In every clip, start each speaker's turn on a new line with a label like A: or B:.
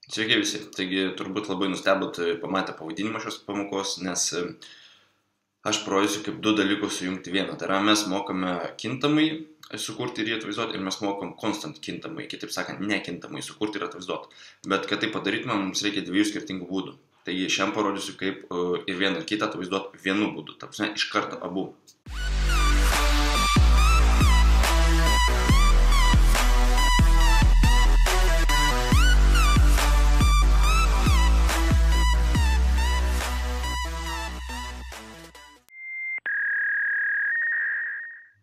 A: Sveiki visi. Taigi turbūt labai nustebot pamatę pavadinimą šios pamokos, nes aš parodysiu kaip du dalykus sujungti vieną. Tai yra, mes mokame kintamai sukurti ir atvaizduoti ir mes mokam constant kintamai, kitaip sakant, nekintamai sukurti ir atvaizduoti. Bet kad tai padarytume, mums reikia dviejų skirtingų būdų. Taigi šiandien parodysiu kaip ir vieną ir kitą atvaizduoti vienu būdu. Ta prasme, iš karto abu.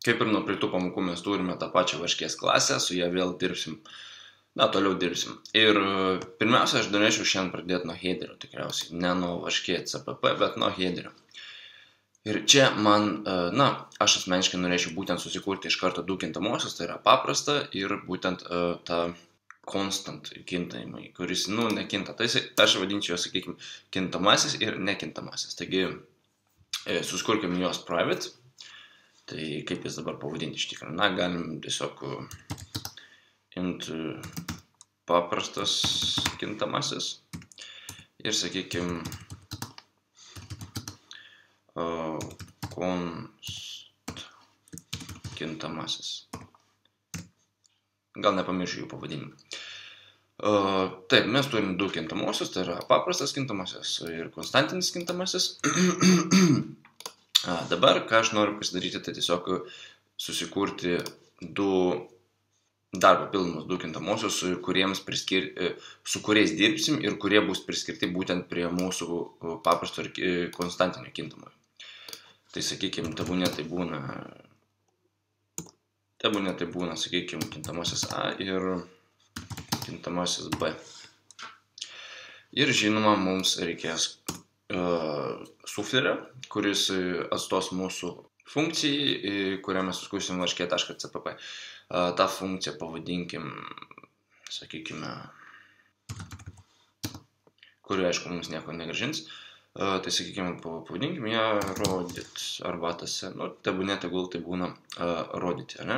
A: Kaip ir nuo praeitų pamokų mes turime tą pačią varškės klasę, su ją vėl dirbsim. Toliau dirbsim. Ir pirmiausia, aš norėčiau šiandien pradėti nuo headerio, tikriausiai. Ne nuo varškė CPP, bet nuo headerio. Ir čia man, aš asmeniškai norėčiau būtent susikurti iš karto du kintamosius, tai yra paprasta ir būtent tą constant kintamai, kuris, nekinta. Tai aš vadinčiau, sakykime, kintamasis ir nekintamasis. Taigi, susikurkim juos private. Tai kaip jis dabar pavadinti iš tikrųjų? Galim tiesiog int paprastas kintamasis ir, sakykime, const kintamasis. Gal nepamiršiu jų pavadinimą. Taip, mes turim du kintamosius, tai yra paprastas kintamasis ir konstantinis kintamasis. Dabar, ką aš noriu pasidaryti, tai tiesiog susikurti dar papildomus du kintamosius, su kuriais dirbsim ir kurie bus priskirti būtent prie mūsų paprasto ir konstantinio kintamojo. Tai, sakykime, tebūnė tai būna, sakykime, kintamasis A ir kintamasis B. Ir žinoma, mums reikės suflerio, kuris atstos mūsų funkcijai, kurią mes suskursim varškė.cpp. Ta funkcija pavadinkim, sakykime, kuri, aišku, mums nieko negrąžins. Tai, sakykime, pavadinkim ją rodit, arba tase, tebūnė tegul tai būna rodyti, ne?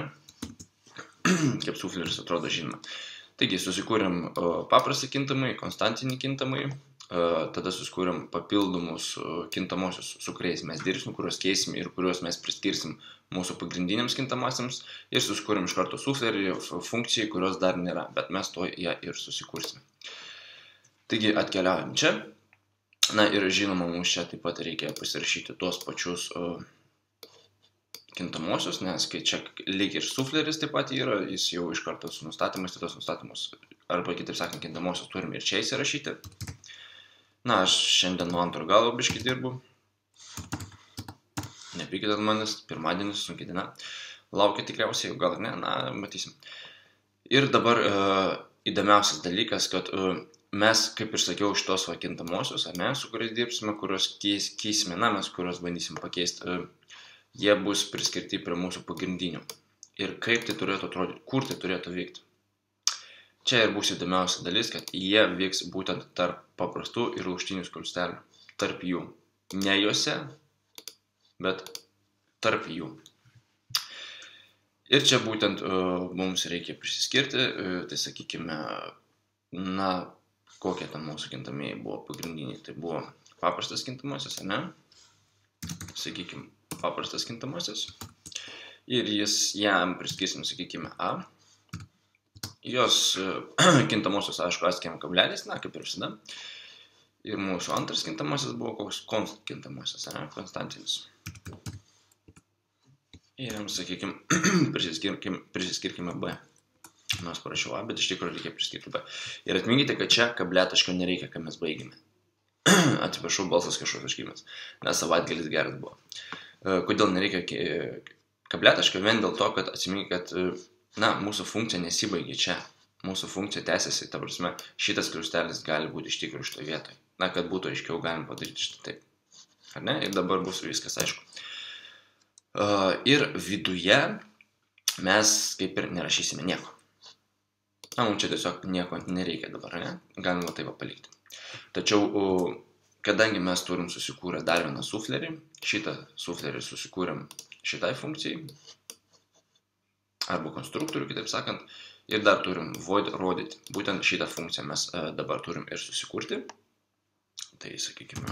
A: Kaip sufleris atrodo žinoma. Taigi, susikūrėm paprastą kintamai, konstantinį kintamai. Tada susikūrėm papildomus kintamosius, su kuriais mes dirbsim, kuriuos keisim ir kuriuos mes priskirsim mūsų pagrindiniams kintamasiams. Ir susikūrėm iš karto suflerį funkcijai, kurios dar nėra, bet mes to ją ir susikursim. Taigi atkeliaujam čia. Ir žinoma, mums čia taip pat reikia pasirašyti tuos pačius kintamosius, nes kai čia lyg ir sufleris taip pat yra, jis jau iš karto su nustatymais, tai tos nustatymus, arba kitaip sakant, kintamosius turim ir čia įsirašyti. Aš šiandien nuo antro galo biškį dirbu. Nepykit ant manęs, pirmadienis, sunki diena. Laukia tikriausiai, gal ir ne, matysim. Ir dabar įdomiausias dalykas, kad mes, kaip ir sakiau, šitos kintamosius, su kuriais dirbsime, kurios keisime, mes kurios bandysim pakeisti, jie bus priskirti prie mūsų pagrindinių. Ir kaip tai turėtų atrodyti, kur tai turėtų vykti. Čia ir bus įdomiausia dalis, kad jie vyks būtent tarp paprastų ir aukštinių skliaustelių. Tarp jų. Ne juose, bet tarp jų. Ir čia būtent mums reikia prisiskirti, tai sakykime, kokie ten mūsų kintamieji buvo pagrindiniai. Tai buvo paprastas kintamasis, ne? Sakykime, paprastas kintamasis. Ir jam priskirsim, sakykime, A. Jos kintamosios, aišku, atskiam kablelis, kaip ir visada. Ir mūsų antras kintamasis buvo koks constant kintamasis, konstantinis. Ir jiems, sakykime, prisiskirkime B. Nors parašiau A, bet iš tikrųjų reikia priskirti B. Ir atminkite, kad čia kabletaško nereikia, kai mes baigime. Atsiprašau, balsas kažkoks užkimęs, nes savaitgalis geras buvo. Kodėl nereikia kabletaško? Vien dėl to, kad atsiminkite, kad mūsų funkcija nesibaigia čia. Mūsų funkcija tęsiasi, ta prasme, šitas skliaustelis gali būti iš tikrųjų šitoje vietoje. Kad būtų aiškiau, galim padaryti šitą taip. Ar ne? Ir dabar bus viskas aišku. Ir viduje mes kaip ir nerašysime nieko. Mums čia tiesiog nieko nereikia dabar, ne? Galima taip palikti. Tačiau, kadangi mes turim susikūrę dar vieną suflerį, šitą suflerį susikūrėm šitai funkcijai, arba konstruktorių, kitaip sakant, Ir dar turim void rodyti. Būtent šitą funkciją mes dabar turim ir susikurti. Tai sakykime,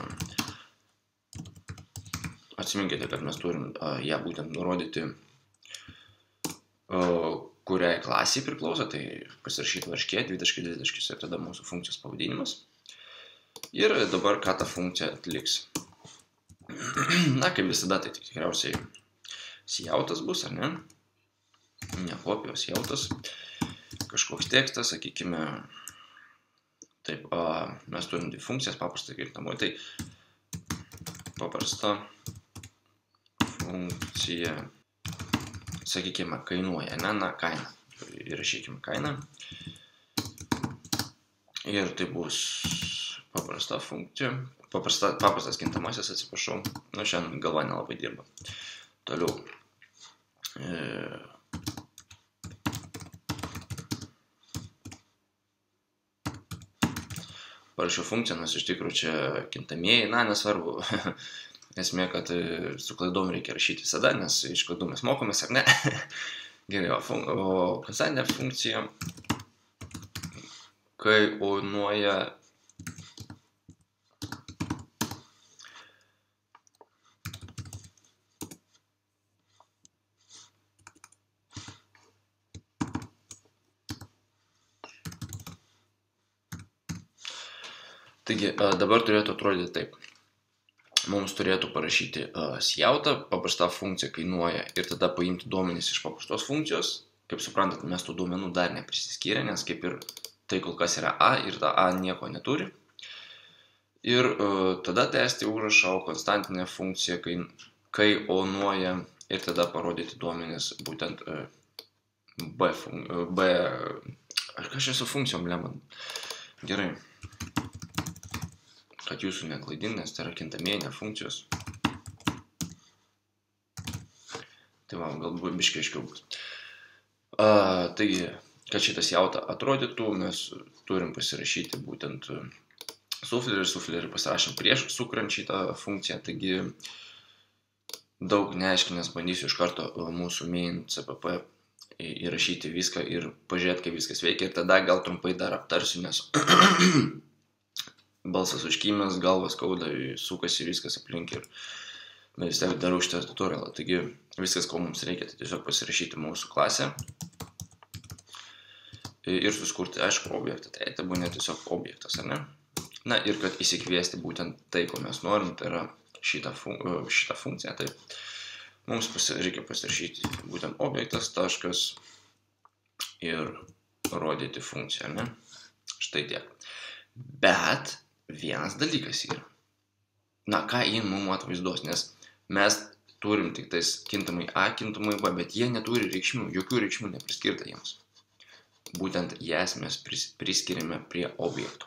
A: atsiminkite, kad mes turim ją būtent nurodyti, kuriai klasiai priklauso. Tai pasirašyti varškė, dvitaškis ir tada mūsų funkcijos pavadinimas. Ir dabar ką ta funkcija atliks. Na, kaip visada, tai tikriausiai sijautas bus, ar ne? Ne kopijos, sijautas. Kažkoks tekstas, sakykime, taip, mes turim dvi funkcijas, paprasta kintamoji, tai paprasta funkcija, sakykime, kainuoja, ne, na, kaina, įrašykime kainą, ir tai bus paprasta funkcija, paprastas kintamasis, atsiprašau, nu, šiandien galva nelabai dirba. Toliau. Parašiau funkciją, nes iš tikrųjų čia kintamieji, na, nesvarbu. Esmė, kad su klaidom reikia rašyti visada, nes iš klaidų mes mokomės, ar ne? Gerai, o konstantinė funkcija kainuoja Taigi, dabar turėtų atrodyti taip. Mums turėtų parašyti sijautą, paprasta funkcija kainuoja ir tada paimti duomenis iš paprastos funkcijos. Kaip suprantat, mes tų duomenų dar neprisiskyrė, nes kaip ir tai kol kas yra A ir ta A nieko neturi. Ir tada tęsti užrašą, o konstantinė funkcija kainuoja ir tada parodyti duomenis būtent B. Ar kažkas su funkcijom lemon? Gerai. Kad jūsų neklaidin, nes tai yra kintamieji, ne funkcijos. Tai va, galbūt biškai aiškiau bus. Taigi, kad šitas jauta atrodytų, mes turim pasirašyti būtent suflerį pasirašym prieš sukuriant šitą funkciją. Taigi, daug neaiškinęs bandysiu iš karto mūsų main CPP įrašyti viską ir pažiūrėti, kaip viskas veikia. Ir tada gal trumpai dar aptarsiu, nes balsas užkymęs, galvas skauda, sukasi viskas aplink ir vis tiek darau šitą tutorialą. Taigi viskas, ko mums reikia, tai tiesiog pasirašyti mūsų klasę ir suskurti, aišku, objektą. Tai tebūnė tiesiog objektas, ar ne? Na ir kad įsikviesti būtent tai, ko mes norim, tai yra šitą funkciją. Tai mums reikia pasirašyti būtent objektas, taškas ir rodyti funkciją, ar ne? Štai tiek. Bet vienas dalykas yra. Na, ką jį mums atvaizduos, nes mes turim tik tais kintamai A, kintamai B, bet jie neturi reikšmių, jokių reikšmių nepriskirta jiems. Būtent jas mes priskiriame prie objektų.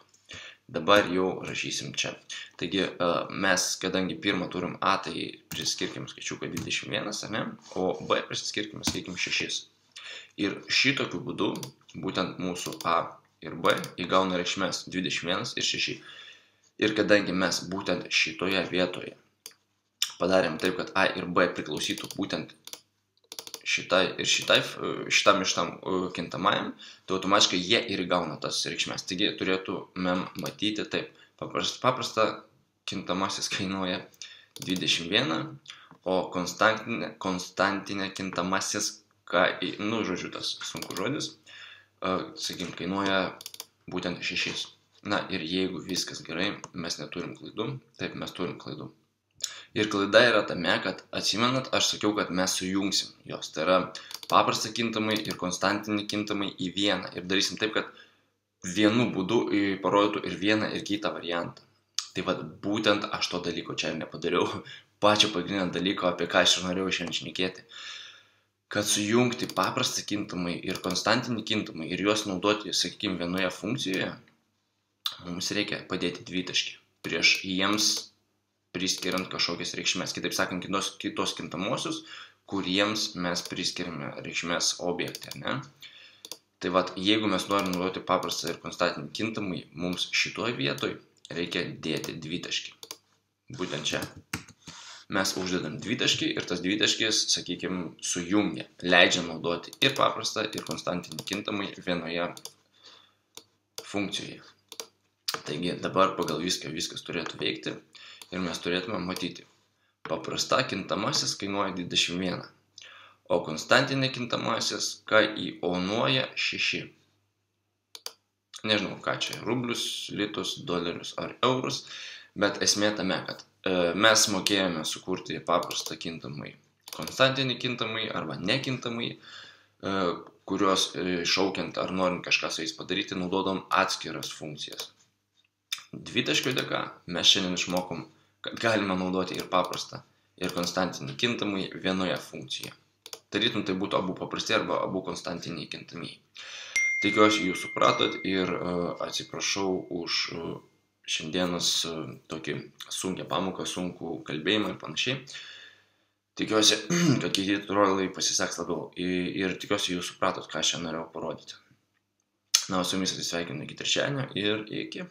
A: Dabar jau rašysim čia. Taigi, mes, kadangi pirmą turim A, tai priskirkim skaičiuką 21, ne? O B priskirkim, skaičiukim 6. Ir šitokiu būdu, būtent mūsų A ir B įgauna reikšmės 21 ir 6. Ir kadangi mes būtent šitoje vietoje padarėm taip, kad A ir B priklausytų būtent šitam kintamajam, tai automatiškai jie ir įgauna tas reikšmės. Taigi turėtumėm matyti taip. Paprasta kintamasis kainuoja 21, o konstantinė kintamasis, nu, žodžiu, tas sunku žodis, sakykim, kainuoja būtent 6. Na ir jeigu viskas gerai, mes neturim klaidų, taip mes turim klaidų. Ir klaida yra tame, kad atsimenat, aš sakiau, kad mes sujungsim jos. Tai yra paprasta kintamai ir konstantinį kintamai į vieną. Ir darysim taip, kad vienu būdu parodytų ir vieną, ir kitą variantą. Tai vad būtent aš to dalyko čia ir nepadariau. Pačio pagrindinio dalyko, apie ką aš ir norėjau šiandien šnekėti. Kad sujungti paprastą kintamai ir konstantinį kintamai ir juos naudoti, sakykime, vienoje funkcijoje, mums reikia padėti dvitaškį prieš jiems priskiriant kažkokias reikšmės. Kitaip sakant, kitos kintamosius, kuriems mes priskiriame reikšmės objektą, ne? Tai vat, jeigu mes norim naudoti paprastą ir konstantinį kintamai, mums šitoje vietoje reikia dėti dvitaškį. Būtent čia. mes uždedam dvitaškį ir tas dvitaškis, sakykime, sujungia, leidžia naudoti ir paprastą, ir konstantinį kintamąjį vienoje funkcijoje. Taigi dabar pagal viskas turėtų veikti ir mes turėtume matyti. Paprasta kintamasis kainuoja 21, o konstantinė kintamasis kaionuoja 6. Nežinau, ką čia, rublius, litus, dolerius ar eurus, bet esmė tame, kad mes mokėjome sukurti paprastą kintamąjį, konstantinį kintamąjį arba nekintamąjį, kurios šaukiant ar norint kažką su jais padaryti, naudodom atskiras funkcijas. Dvitaškio dėka mes šiandien išmokom, kad galime naudoti ir paprastą, ir konstantinį kintamąjį vienoje funkcijoje. Tarytum tai būtų abu paprasti arba abu konstantiniai kintamieji. Tikiuosi jūs supratot ir atsiprašau už šiandienos tokį sunkią pamoką, sunkų kalbėjimą ir panašiai. Tikiuosi, kad kiti tutorialai pasiseks labiau ir tikiuosi jūs supratot, ką aš čia norėjau parodyti. Na, o su jumis atsisveikinu iki trečiadienio ir iki.